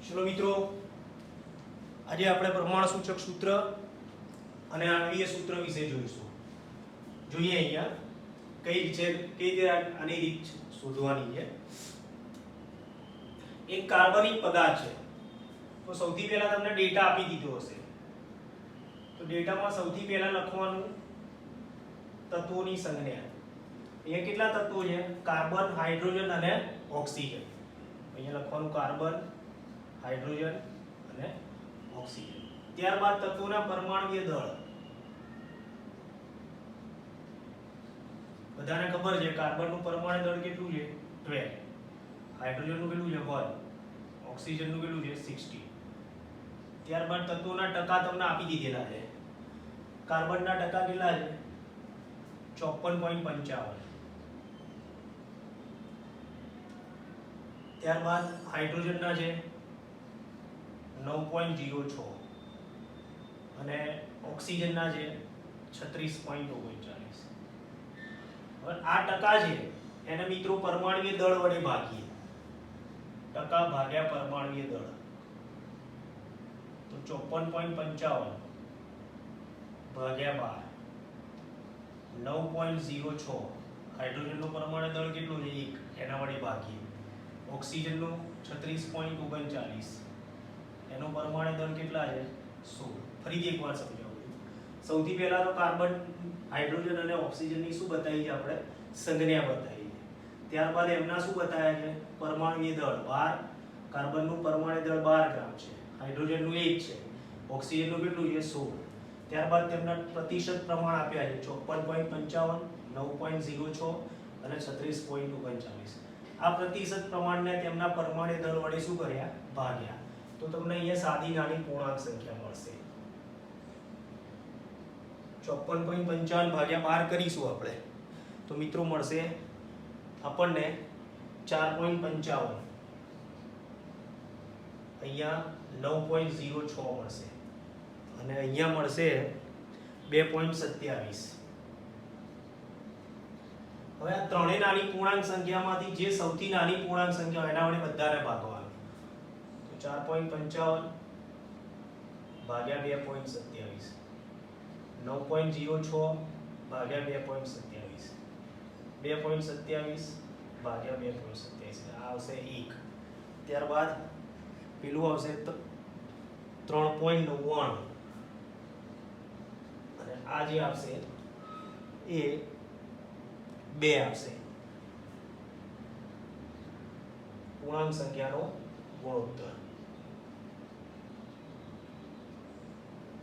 ચલો મિત્રો, આજે આપણે પ્રમાણ સૂચક સૂત્ર અને આણ્વીય સૂત્ર વિશે જોઈશું. જોઈએ અહીંયા કઈ રીતે આની રીત શોધવાની છે. એક કાર્બનિક પદાર્થ છે, તો સૌથી પહેલા તમને ડેટા આપી દીધો હશે, તો ડેટામાં સૌથી પહેલા લખવાનું તત્વોની સંજ્ઞા. અહીંયા કેટલા તત્વો છે? કાર્બન, હાઇડ્રોજન અને ઓક્સિજન. અહીંયા લખવાનું કાર્બન, હાઇડ્રોજન અને ઓક્સિજન. ત્યારબાદ તત્વોના પરમાણુય દળ. બધાને ખબર છે કાર્બનનું પરમાણુ દળ કેટલું છે? 12. હાઇડ્રોજનનું કેટલું છે? 1. ઓક્સિજનનું કેટલું છે? 60. ત્યારબાદ તત્વોના ટકા તમને આપી દીધેલા છે. કાર્બનના ટકા કેટલા છે? 54.55. ત્યારબાદ હાઇડ્રોજનના છે 9.06 અને ઓક્સિજનના છે 36.39. હવે આ ટકા છે એને મિત્રો પરમાણુય દળ વડે ભાગીએ. ટકા ભાગ્યા પરમાણુય દળ, તો 54.55 ભાગ્યા 12, 9.06. હાઇડ્રોજનનું પરમાણુ દળ કેટલું છે? 1. એના વડે ભાગીએ. ઓક્સિજનનું 36.39, એનો પરમાણુ દળ કેટલા છે? 16. ફરીથી એકવાર સમજાવું. સૌથી પહેલા તો કાર્બન, હાઇડ્રોજન અને ઓક્સિજનની શું બતાવી છે આપણે? સંજ્ઞા બતાવી છે. ત્યારબાદ એમના શું બતાવ્યા છે? પરમાણુય દળ 12. કાર્બનનું પરમાણુ દળ 12 ગ્રામ છે, હાઇડ્રોજનનું 1 છે, ઓક્સિજનનું કેટલું છે? 16. ત્યારબાદ તેમના પ્રતિશત પ્રમાણ આપ્યા છે 54.55, 9.06 અને 36.39. આ પ્રતિશત પ્રમાણને તેમના પરમાણુ દળ વડે શું કર્યા? ભાગ્યા. તો તમને અહીંયા સાદી નાની પૂર્ણાંક સંખ્યા મળશે. 54.55 ભાગ્યા 12 કરીશું આપણે, તો મિત્રો મળશે આપણને 4.55. અહીંયા 9.06 મળશે અને અહીંયા મળશે 2.27. હવે આ ત્રણેય નાની પૂર્ણાંક સંખ્યામાંથી જે સૌથી નાની પૂર્ણાંક સંખ્યા એના વડે બધાને ભાગવાનું. તો 4.55 ભાગ્યા 2.27, 9.06 ભાગ્યા 2.27, 2.27 ભાગ્યા 2.27, આ આવશે 1. ત્યારબાદ પેલું આવશે 3.99 અને આ જે આવશે એ 2 આવશે. પૂર્ણાંક સંખ્યાનો ગુણોત્તર.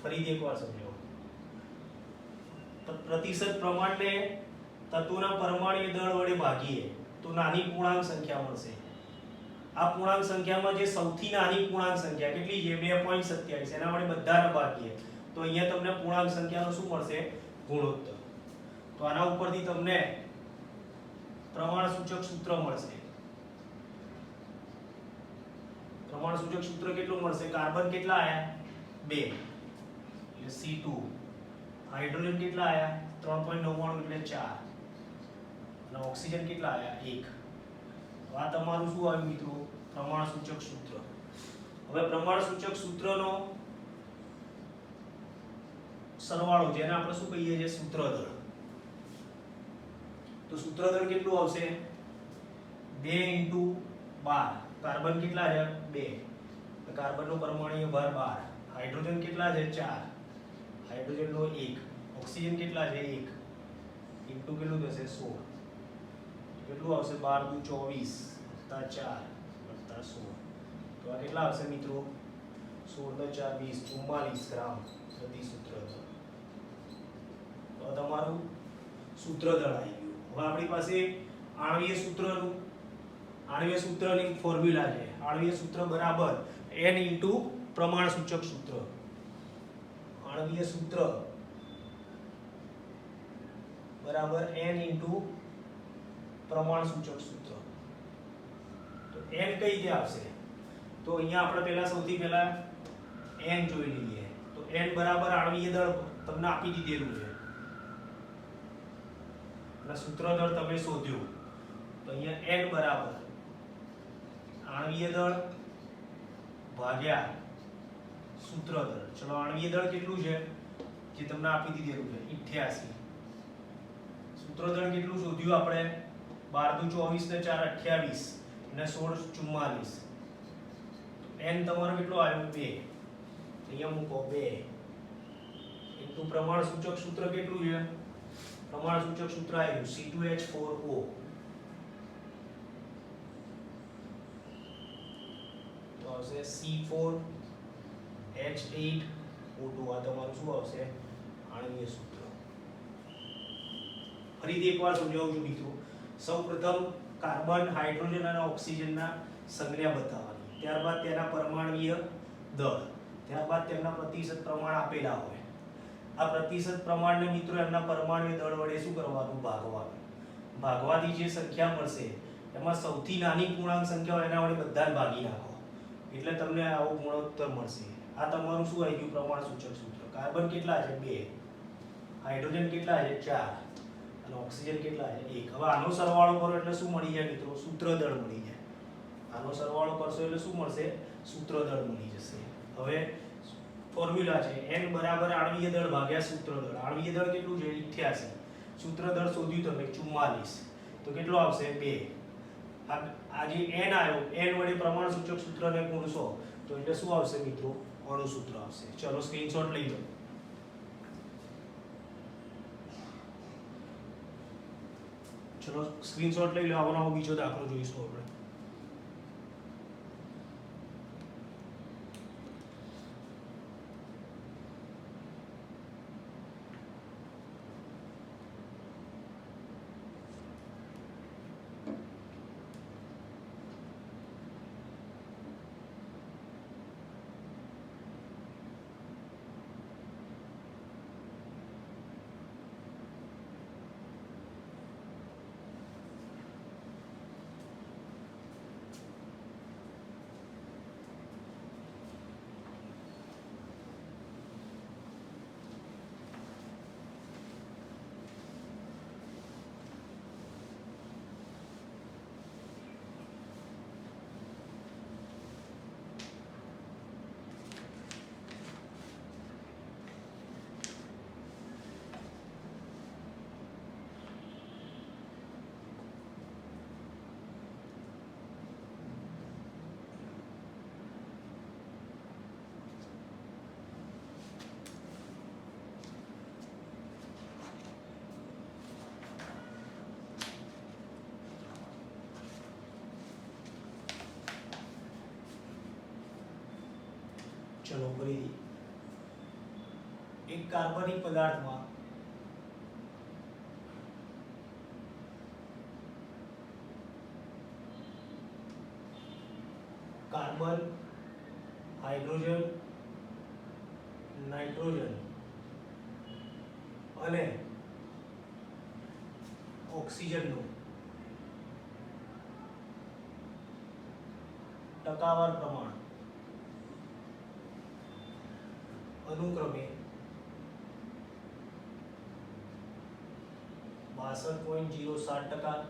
ફરીથી એકવાર સમજો. પ્રતિશત પ્રમાણને તત્વોના પરમાણુય દળ વડે ભાગીએ તો નાની પૂર્ણાંક સંખ્યા મળશે. આ પૂર્ણાંક સંખ્યામાં જે સૌથી નાની પૂર્ણાંક સંખ્યા કેટલી છે? 2.27. એના વડે બધાને ભાગીએ તો અહીંયા તમને પૂર્ણાંક સંખ્યાનો શું મળશે? ગુણોત્તર. તો આના ઉપરથી તમને પ્રમાણ સૂચક સૂત્ર મળશે. પ્રમાણ સૂચક સૂત્ર કેટલું મળશે? કાર્બન કેટલા આયા? 2 એટલે C2. હાઇડ્રોજન કેટલા આયા? 3.99 એટલે 4 અને ઓક્સિજન કેટલા આયા? 1. આ તમારું શું આવ્યું મિત્રો? પ્રમાણ સૂચક સૂત્ર. હવે પ્રમાણ સૂચક સૂત્રનો સરવાળો, જેને આપણે શું કહીએ છીએ? સૂત્રદળ. તો સૂત્રદળ કેટલું આવશે? 2 × 12. કાર્બન કેટલા છે? 2. તો કાર્બનનો પરમાણુય ભાર 12. હાઇડ્રોજન કેટલા છે? 4. હાઇડ્રોજનનો 1. ઓક્સિજન કેટલા છે? 1. ઇન્ટુ કેટલું થશે? 16. કેટલું આવશે? 12 × 24 + 4 + 16. તો આ કેટલા આવશે મિત્રો? 16 × 4 = 20, 44 ગ્રામ પ્રતિ સૂત્રદળ. તો તમારું સૂત્રદળ આવી ગયું. હવે આપણી પાસે આણ્વીય સૂત્રની ફોર્મ્યુલા છે. આણ્વીય સૂત્ર બરાબર n × પ્રમાણ સૂચક સૂત્ર. આણ્વીય સૂત્ર બરાબર n × પ્રમાણ સૂચક સૂત્ર. તો n કઈ રીતે આવશે? તો અહીંયા આપણે સૌથી પહેલા n જોઈ લઈએ. તો n બરાબર આણ્વીય દળ તમને આપી દીધેલું છે અને સૂત્ર દળ તમે શોધ્યું. તો અહીંયા n બરાબર આણ્વીય દળ ભાગ્યા સૂત્ર દળ. ચલો આણ્વીય દળ કેટલું છે જે તમને આપી દીધેલું છે 88. સૂત્ર દળ કેટલું શોધ્યું આપણે? 12 દુ 24 ને 4 28 અને 16 44. n તમારો કેટલો આવ્યો? 2. અહીંયા મૂકો 2 ઇન્ટુ પ્રમાણ સૂચક સૂત્ર કેટલું છે? પ્રમાણ સૂચક સૂત્ર આવ્યું C2H4O. તો આવશે C4H8O2. આ તમારું શું આવશે? આણ્વીય સૂત્ર. ફરીથી એકવાર સમજાવું છું મિત્રો. સૌપ્રથમ કાર્બન, હાઇડ્રોજન અને ઓક્સિજનના સંજ્ઞા બતાવવાની, ત્યારબાદ તેના પરમાણ્વીય દળ, ત્યારબાદ તેમના પ્રતિશત પ્રમાણ આપેલા હોય. આ પ્રતિશત પ્રમાણને મિત્રો એમના પરમાણ્વીય દળ વડે શું કરવાનું? ભાગવાનું. ભાગવાથી જે સંખ્યા મળશે એમાં સૌથી નાની પૂર્ણાંક સંખ્યા હોય એના વડે બધાને ભાગી નાખો એટલે તમને આવો ગુણોત્તર મળશે. આ તમારું શું આવી ગયું? પ્રમાણ સૂચક સૂત્ર. કાર્બન કેટલા છે? 2. હાઇડ્રોજન કેટલા છે? 4. અને ઓક્સિજન કેટલા છે? 1. હવે આનો સરવાળો કરો એટલે શું મળી જાય મિત્રો? સૂત્ર દળ મળી જાય. આનો સરવાળો કરશો એટલે શું મળશે? સૂત્ર દળ મળી જશે. હવે ફોર્મ્યુલા છે n બરાબર આણ્વીય દળ ભાગ્યા સૂત્ર દળ. આણ્વીય દળ કેટલું છે? 88. સૂત્ર દળ શોધ્યું તમે 44. તો કેટલો આવશે? 2. આ જે n આવ્યો, n વડે પ્રમાણ સૂચક સૂત્રને ગુણશો તો એટલે શું આવશે મિત્રો? અણુ સૂત્ર આવશે. ચલો સ્ક્રીનશોટ લઈ લો. ચલો સ્ક્રીનશોટ લઈ લો. આવો બીજો દાખલો જોઈશું આપણે. ચલો ફરીથી. એક કાર્બનિક પદાર્થમાં કાર્બન, હાઇડ્રોજન, નાઇટ્રોજન અને ઓક્સિજનનું ટકાવાર પ્રમાણ અનુક્રમે 62.07%,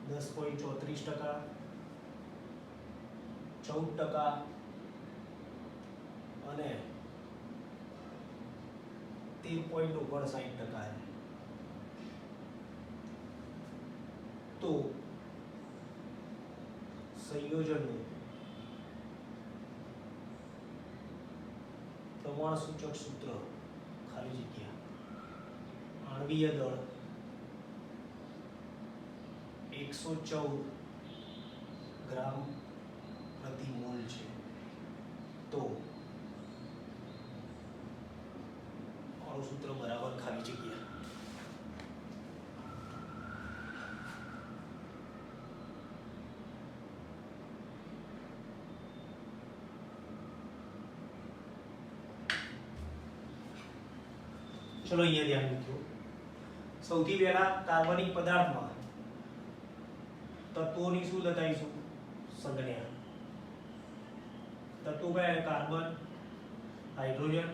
10.34%, 14% અને 13.59% તો સંયોજનનું પ્રમાણ સૂચક સૂત્ર ખાલી જગ્યા આણ્વીય દળ 114 ગ્રામ પ્રતિ મોલ છે. તો અણુ સૂત્ર બરાબર ખાલી જગ્યા. ચલો અહીંયા ધ્યાન રાખજો. સૌથી પહેલા કાર્બનિક પદાર્થમાં તત્વોની શું બતાવીશું? સંજ્ઞા. તત્વો કયા? Carbon, hydrogen,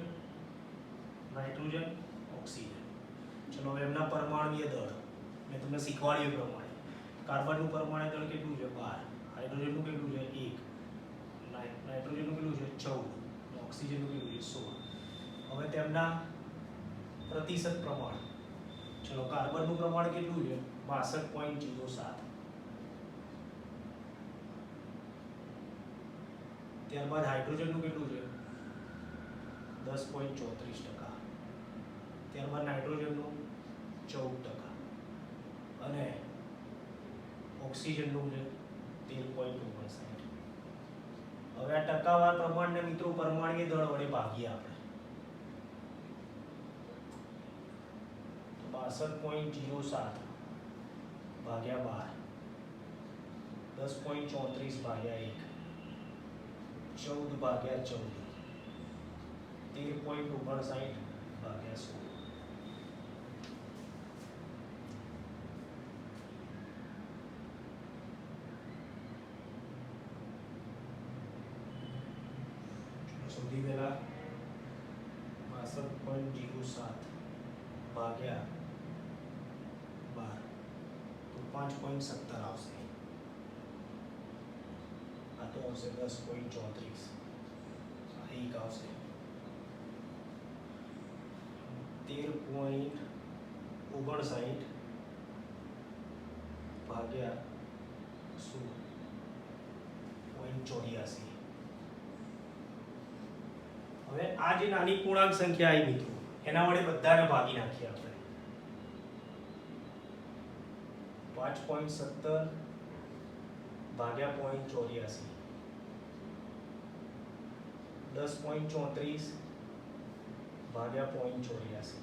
nitrogen, oxygen. ચલો હવે એમના પરમાણુય દળ મેં તમને શીખવાડ્યું પ્રમાણે કાર્બનનું પરમાણુ દળ કેટલું છે? 12. હાઇડ્રોજનનું કેટલું છે 1, નાઇટ્રોજનનું કેટલું છે 14, ઓક્સિજનનું કેટલું છે 16. હવે તેમના પ્રતિશત પ્રમાણ, ચલો કાર્બનનું પ્રમાણ કેટલું છે 62.07, ત્યારબાદ હાઇડ્રોજનનું કેટલું છે 10.34%, ત્યારબાદ નાઇટ્રોજનનું 14% અને ઓક્સિજનનું છે 13.59. હવે આ ટકાવાર પ્રમાણને મિત્રો પરમાણ્વીય દળ વડે ભાગીએ આપણે, તો 62.07 ભાગ્યા 12, 10.34 ભાગ્યા 1, 14 ભાગ્યા 14, 13.59 ભાગ્યા 16. સૌથી પહેલા 62.07 ભાગ્યા 12 તો 5.17 આવશે. આ તો આવશે 10.34, આ 1 આવશે 13.59 ભાગ્યા 16.84. હવે આ જે નાની પૂર્ણાંક સંખ્યા આવી મિત્રો, એના વડે બધાને ભાગી નાખીએ આપણે. 5.17 ભાગ્યા 0.84, 10.34 ભાગ્યા 0.84,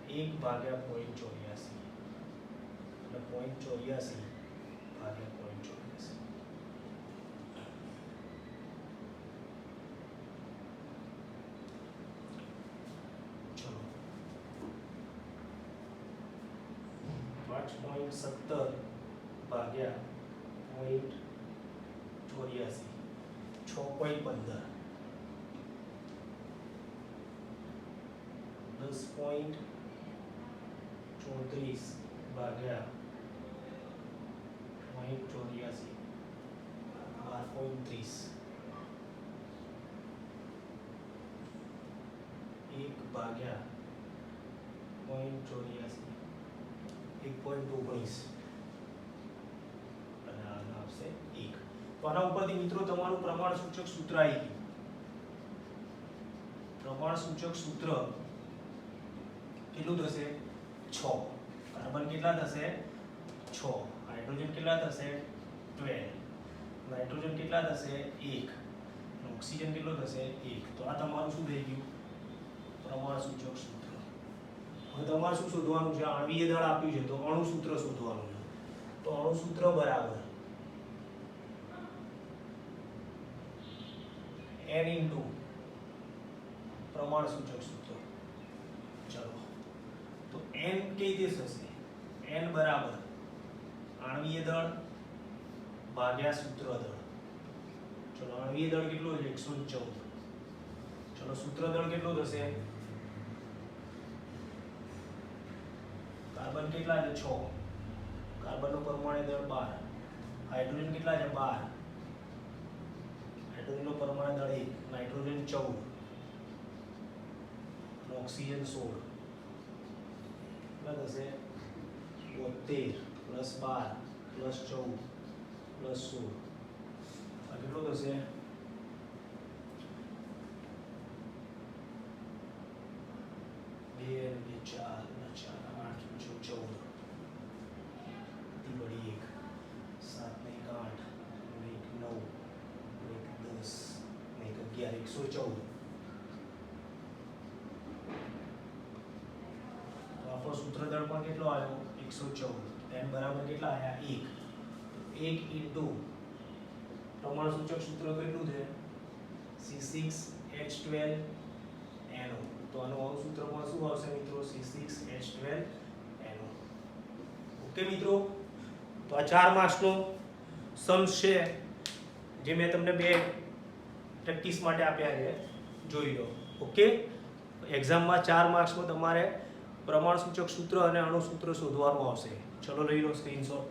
1 ભાગ્યા 0.84 અને 0.84 ભાગ્યા 0.84. ચલો 5.17 ભાગ્યા 0.84, 6.15, 10.34 ભાગ્યા 0.84, 12.30, 1 ભાગ્યા 0.84, 1.19 અને આના આવશે 1. તો આના ઉપરથી મિત્રો તમારું પ્રમાણ સૂચક સૂત્ર આવી ગયું. પ્રમાણ સૂચક સૂત્ર કેટલું થશે 6, કાર્બન કેટલા થશે 6, હાઇડ્રોજન કેટલા થશે 12, નાઇટ્રોજન કેટલા થશે 1, ઓક્સિજન કેટલો થશે 1. તો આ તમારું શું થઈ ગયું પ્રમાણ સૂચક સૂત્ર. હવે તમારે શું શોધવાનું છે, આણ્વીય દળ આપ્યું છે તો અણુ સૂત્ર શોધવાનું છે. તો અણુ સૂત્ર બરાબર n ઇન્ટુ પ્રમાણ સૂચક સૂત્ર. ચલો તો n કઈ રીતે થશે, n બરાબર આણ્વીય દળ ભાગ્યા સૂત્ર દળ. ચલો આણ્વીય દળ કેટલો છે 114. ચલો સૂત્ર દળ કેટલો થશે, કાર્બન કેટલા છે 6, કાર્બનનો પરમાણુ દળ 12, હાઇડ્રોજન કેટલા છે 12, હાઇડ્રોજનનો પરમાણુ દળ 1, નાઇટ્રોજન 14 અને ઓક્સિજન 16. કેટલા થશે 72 + 12 + 14 + 16. આ કેટલો થશે 2 × 4 = 4, 8 × 14, બળી 1, 7 ને 1 8, 1 9, 1 10, 1 11, 114. તો આપણો સૂત્ર દળ પણ કેટલો આવ્યો 114. n બરાબર કેટલા આવ્યા 1. 1 ઇન્ટુ પ્રમાણ સૂચક સૂત્ર કેટલું છે C6H12NO. તો આનું અણુ સૂત્રમાં શું આવશે મિત્રો C6H12NO. ઓકે મિત્રો, તો આ 4 માર્ક્સનો સમ છે જે મેં તમને 2 પ્રેક્ટિસ માટે આપ્યા છે, જોઈ લો. ઓકે, એક્ઝામમાં 4 માર્ક્સમાં તમારે પ્રમાણ સૂચક સૂત્ર અને અણુ સૂત્ર શોધવાનું આવશે. ચલો લઈ લો સ્ક્રીનશોટ.